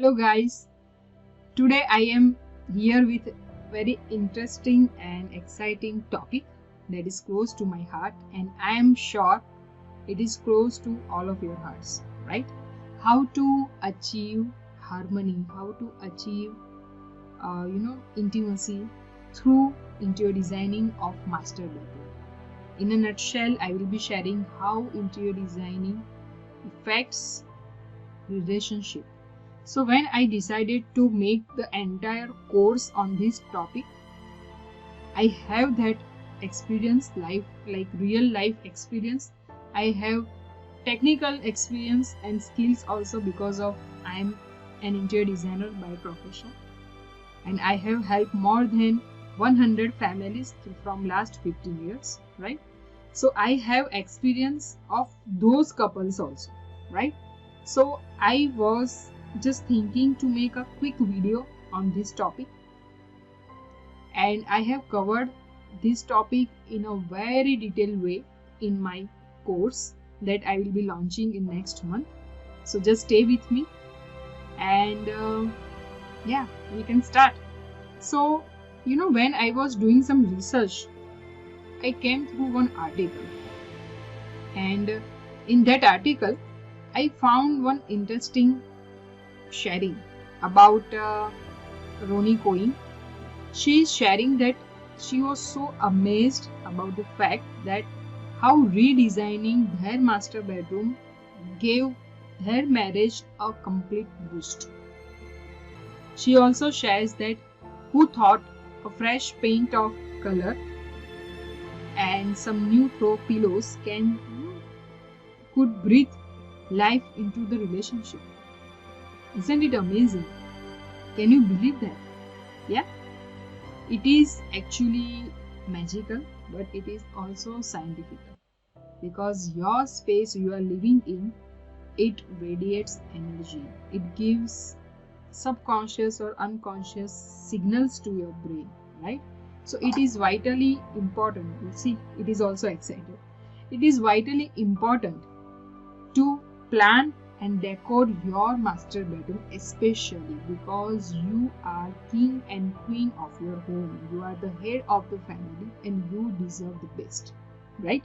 Hello guys, today I am here with a very interesting and exciting topic that is close to my heart, and I am sure it is close to all of your hearts, right? How to achieve harmony, how to achieve intimacy through interior designing of master bedroom. In a nutshell, I will be sharing how interior designing affects relationship. So when I decided to make the entire course on this topic, I have that experience, like real life experience. I have technical experience and skills also, because of I am an interior designer by profession, and I have helped more than 100 families from last 15 years, right? So I have experience of those couples also, right? So I was just thinking to make a quick video on this topic, and I have covered this topic in a very detailed way in my course that I will be launching in next month. So just stay with me, and yeah, we can start. So when I was doing some research, I came through one article, and in that article I found one interesting sharing about Roni Coing. She is sharing that she was so amazed about the fact that how redesigning their master bedroom gave their marriage a complete boost. She also shares that who thought a fresh paint of color and some new throw pillows could breathe life into the relationship. Isn't it amazing? Can you believe that? Yeah, it is actually magical, but it is also scientific, because your space you are living in, it radiates energy. It gives subconscious or unconscious signals to your brain, right? So it is vitally important. You see, it is also excited. It is vitally important to plan and decor your master bedroom, especially because you are king and queen of your home. You are the head of the family and you deserve the best, right?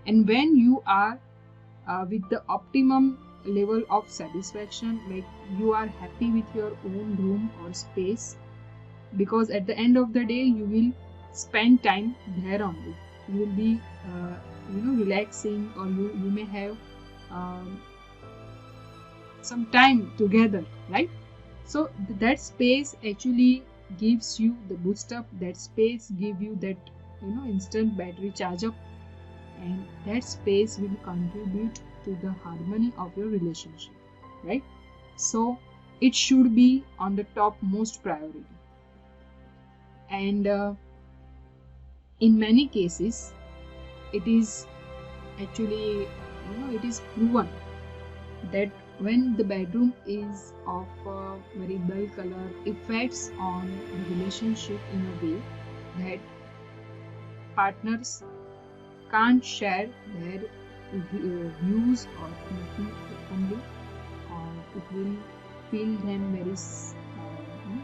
And when you are with the optimum level of satisfaction, like you are happy with your own room or space, because at the end of the day you will spend time there only. You will be relaxing, or you may have some time together, right? So that space actually gives you the boost up. That space give you that instant battery charge up, and that space will contribute to the harmony of your relationship, right? So it should be on the top most priority. And in many cases it is actually it is proven that when the bedroom is of a very dull color, affects on the relationship in a way that partners can't share their views or thinking openly, or it will feel them very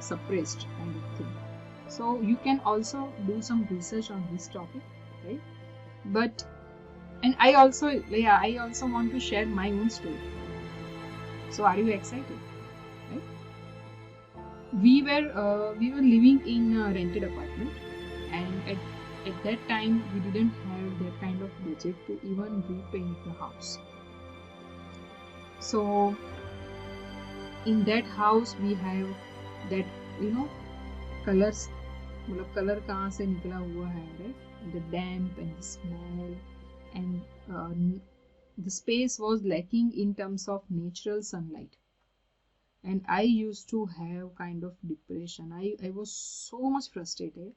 suppressed kind of thing. So you can also do some research on this topic, right? But and I also want to share my own story. So are you excited? Right? We were living in a rented apartment, and at that time we didn't have that kind of budget to even repaint the house. So in that house we have that colors, मतलब colour कहाँ से निकला हुआ है, right? The damp and the smell, and the space was lacking in terms of natural sunlight, and I used to have kind of depression. I was so much frustrated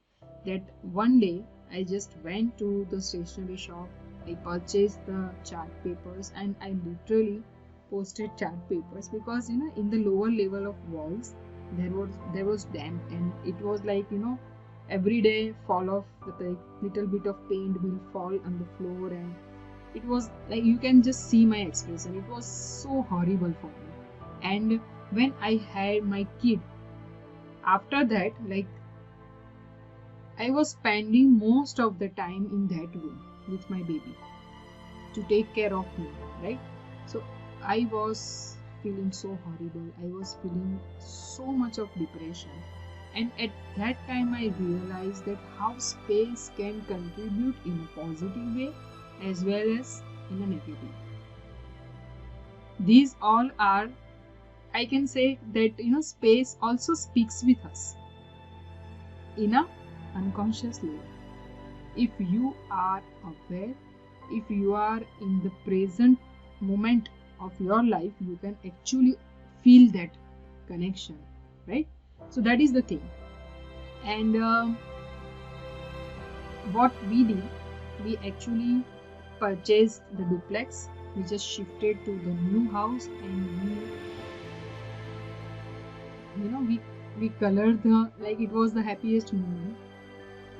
that one day I just went to the stationery shop. I purchased the chart papers, and I literally posted chart papers, because in the lower level of walls there was damp, and it was like every day fall off, the little bit of paint will fall on the floor, and it was like you can just see my expression. It was so horrible for me. And when I had my kid, after that, like, I was spending most of the time in that room with my baby to take care of me, right? So I was feeling so horrible. I was feeling so much of depression. And at that time, I realized that how space can contribute in a positive way as well as in a negative. These all are, I can say that, space also speaks with us in a unconscious level. If you are aware, if you are in the present moment of your life, you can actually feel that connection, right? So that is the thing. And what we did, we actually purchased the duplex. We just shifted to the new house, and we colored the, like, it was the happiest moment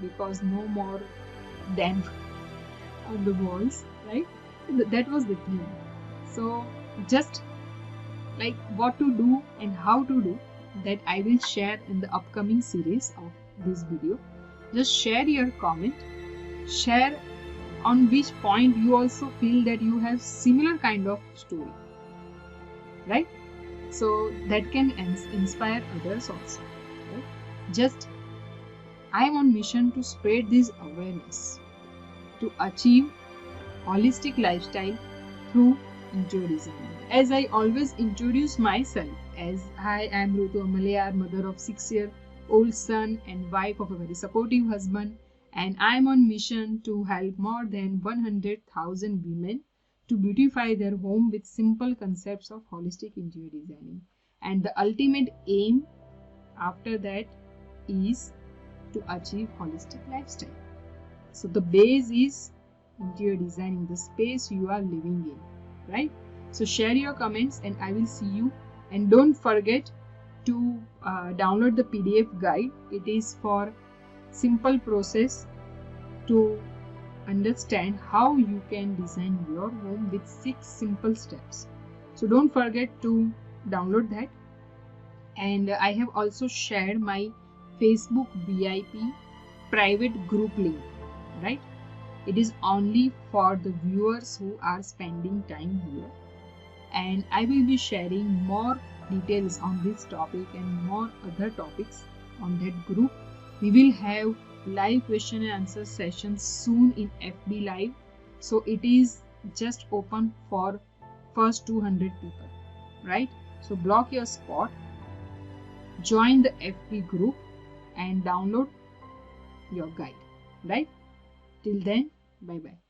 because no more damp on the walls, right? That was the theme. So just like what to do and how to do, that I will share in the upcoming series of this video. Just share your comment, share on which point you also feel that you have similar kind of story, right? So that can inspire others also, right? Just I am on mission to spread this awareness to achieve holistic lifestyle through interior design. As I always introduce myself, as I am Rutu Amaliyar, mother of 6-year-old son and wife of a very supportive husband, and I am on mission to help more than 100,000 women to beautify their home with simple concepts of holistic interior designing. And the ultimate aim after that is to achieve holistic lifestyle. So the base is interior designing, the space you are living in, right? So share your comments and I will see you. And don't forget to download the PDF guide. It is for simple process to understand how you can design your home with 6 simple steps. So don't forget to download that. And I have also shared my Facebook VIP private group link, right? It is only for the viewers who are spending time here. And I will be sharing more details on this topic and more other topics on that group. We will have live question and answer sessions soon in FB Live. So it is just open for first 200 people, right? So block your spot, join the FB group and download your guide, right? Till then, bye bye.